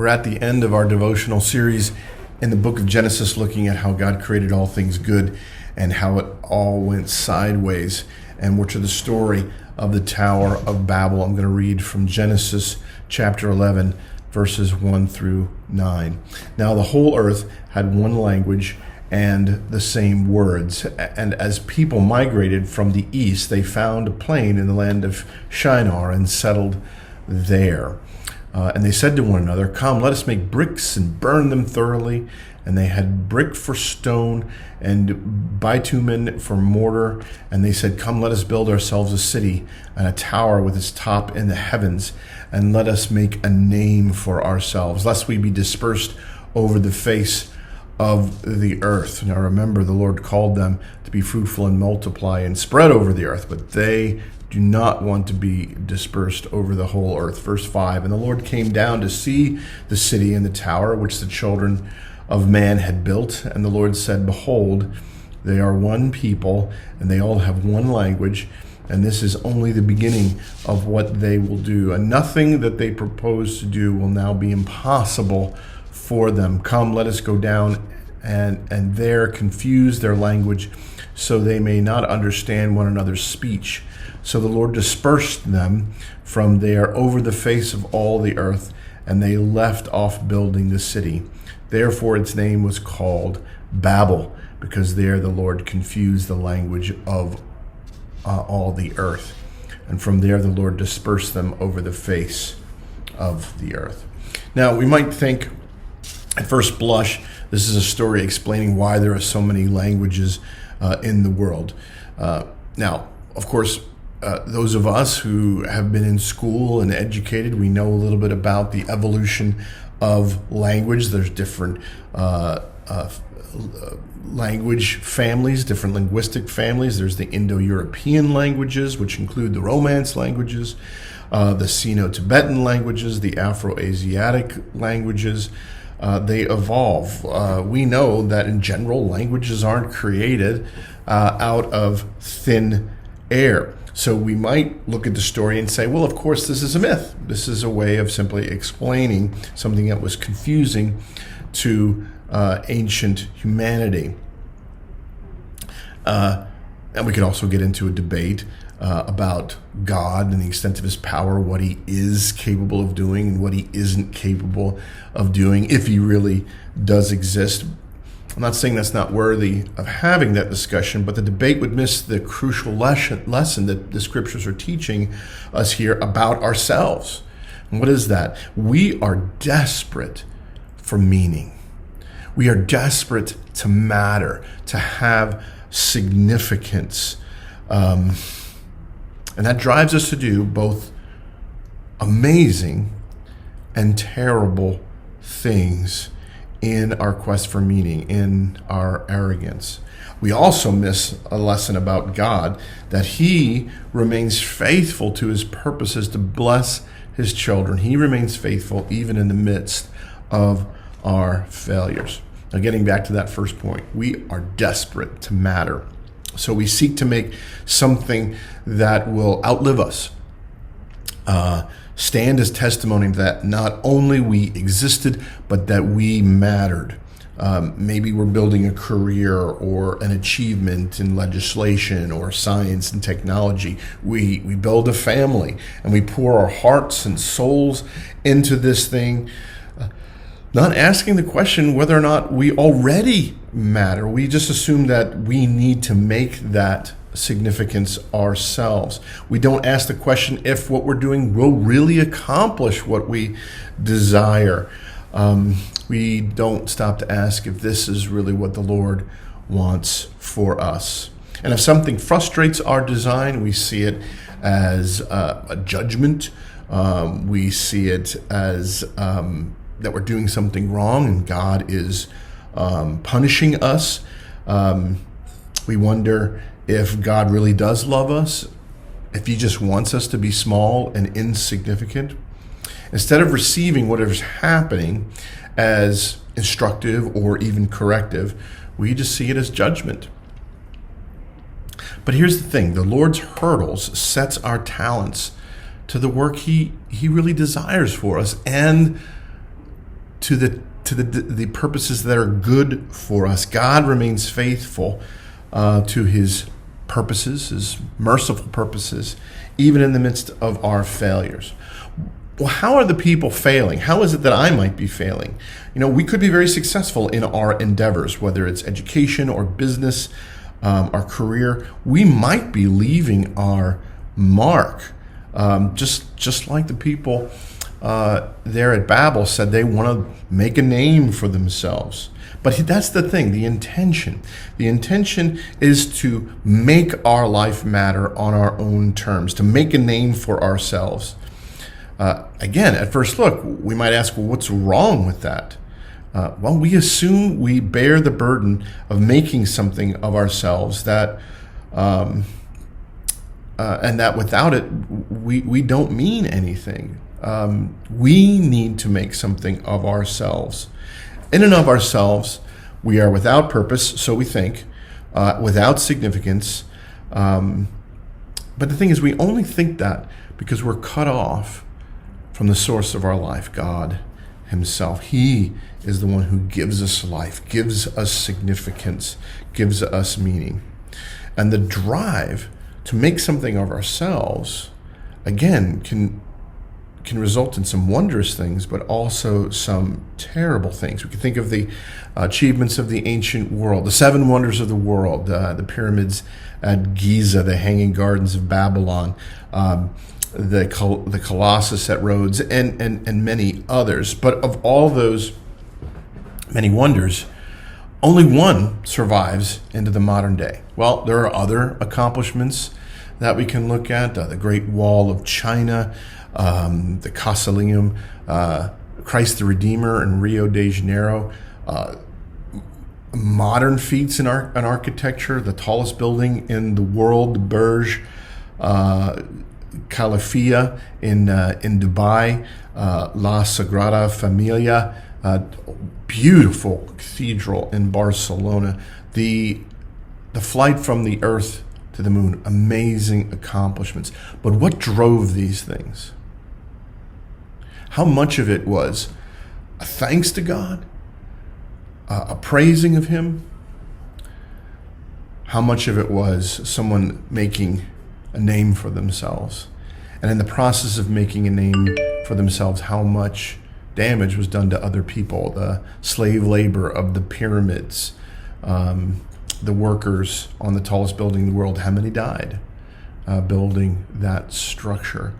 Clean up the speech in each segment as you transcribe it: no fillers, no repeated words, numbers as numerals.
We're at the end of our devotional series in the book of Genesis, looking at how God created all things good and how it all went sideways. And we're to the story of the Tower of Babel. I'm going to read from Genesis chapter 11, verses 1 through 9. Now the whole earth had one language and the same words. And as people migrated from the east, they found a plain in the land of Shinar and settled there. And they said to one another, "Come, let us make bricks and burn them thoroughly." And they had brick for stone and bitumen for mortar. And they said, "Come, let us build ourselves a city and a tower with its top in the heavens. And let us make a name for ourselves, lest we be dispersed over the face of the earth." Now remember, the Lord called them to be fruitful and multiply and spread over the earth, but they do not want to be dispersed over the whole earth. Verse 5, "And the Lord came down to see the city and the tower which the children of man had built. And the Lord said, Behold, they are one people, and they all have one language, and this is only the beginning of what they will do. And nothing that they propose to do will now be impossible for them. Come, let us go down and there confuse their language, so they may not understand one another's speech." So the Lord dispersed them from there over the face of all the earth, and they left off building the city. Therefore its name was called Babel, because there the Lord confused the language of all the earth. And from there the Lord dispersed them over the face of the earth. Now we might think at first blush this is a story explaining why there are so many languages in the world. Now, of course, those of us who have been in school and educated, we know a little bit about the evolution of language. There's different language families, different linguistic families. There's the Indo-European languages, which include the Romance languages, the Sino-Tibetan languages, the Afro-Asiatic languages. They evolve. We know that in general, languages aren't created out of thin air. So we might look at the story and say, well, of course, this is a myth. This is a way of simply explaining something that was confusing to ancient humanity. And we could also get into a debate about God and the extent of his power, what he is capable of doing and what he isn't capable of doing, if he really does exist. I'm not saying that's not worthy of having that discussion, but the debate would miss the crucial lesson that the scriptures are teaching us here about ourselves. And what is that? We are desperate for meaning. We are desperate to matter, to have significance. And that drives us to do both amazing and terrible things in our quest for meaning, in our arrogance. We also miss a lesson about God, that he remains faithful to his purposes to bless his children. He remains faithful even in the midst of our failures. Now, getting back to that first point, we are desperate to matter. So we seek to make something that will outlive us, stand as testimony that not only we existed, but that we mattered. Maybe we're building a career or an achievement in legislation or science and technology. We build a family and we pour our hearts and souls into this thing, not asking the question whether or not we already matter. We just assume that we need to make that significance ourselves. We don't ask the question if what we're doing will really accomplish what we desire. We don't stop to ask if this is really what the Lord wants for us. And if something frustrates our design, we see it as a judgment. We see it as that we're doing something wrong and God is punishing us. We wonder if God really does love us, if he just wants us to be small and insignificant. Instead of receiving whatever's happening as instructive or even corrective, we just see it as judgment. But here's the thing, the Lord's hurdles sets our talents to the work he really desires for us, and to the purposes that are good for us. God remains faithful to his purposes, his merciful purposes, even in the midst of our failures. Well, how are the people failing? How is it that I might be failing? We could be very successful in our endeavors, whether it's education or business, our career. We might be leaving our mark, just like the people there at Babel said they want to make a name for themselves. But that's the thing, the intention. The intention is to make our life matter on our own terms, to make a name for ourselves. Again, at first look, we might ask, well, what's wrong with that? Well, we assume we bear the burden of making something of ourselves that, and that without it, we don't mean anything. We need to make something of ourselves. In and of ourselves, we are without purpose, so we think, without significance. But the thing is, we only think that because we're cut off from the source of our life, God himself. He is the one who gives us life, gives us significance, gives us meaning. And the drive to make something of ourselves, again, can result in some wondrous things, but also some terrible things. We can think of the achievements of the ancient world, the 7 wonders of the world, the pyramids at Giza, the Hanging Gardens of Babylon, the Colossus at Rhodes, and many others. But of all those many wonders, only one survives into the modern day. Well, there are other accomplishments that we can look at, the Great Wall of China, the Colosseum, Christ the Redeemer in Rio de Janeiro, modern feats in architecture, the tallest building in the world, the Burj Khalifa in Dubai, La Sagrada Familia, beautiful cathedral in Barcelona, the flight from the earth to the moon, amazing accomplishments. But what drove these things? How much of it was a thanks to God, a praising of him? How much of it was someone making a name for themselves? And in the process of making a name for themselves, how much damage was done to other people? The slave labor of the pyramids, the workers on the tallest building in the world, how many died building that structure?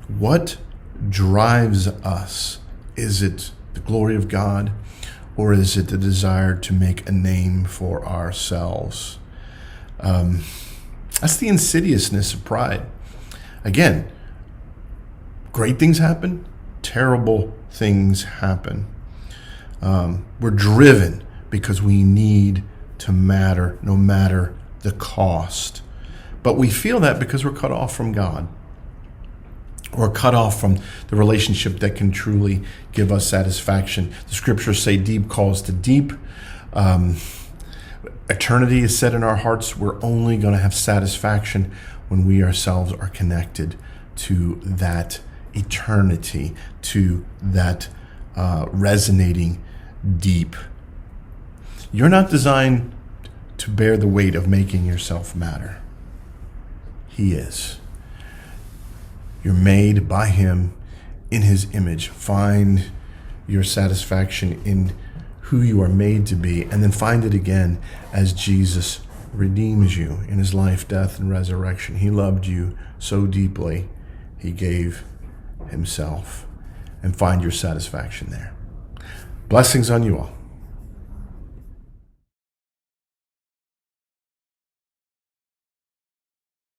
What drives us? Is it the glory of God, or is it the desire to make a name for ourselves? That's the insidiousness of pride. Again, great things happen, terrible things happen. We're driven because we need to matter no matter the cost. But we feel that because we're cut off from God, or cut off from the relationship that can truly give us satisfaction. The scriptures say deep calls to deep. Eternity is set in our hearts. We're only going to have satisfaction when we ourselves are connected to that eternity, to that resonating deep. You're not designed to bear the weight of making yourself matter. He is. You're made by him in his image. Find your satisfaction in who you are made to be, and then find it again as Jesus redeems you in his life, death, and resurrection. He loved you so deeply, he gave himself. And find your satisfaction there. Blessings on you all.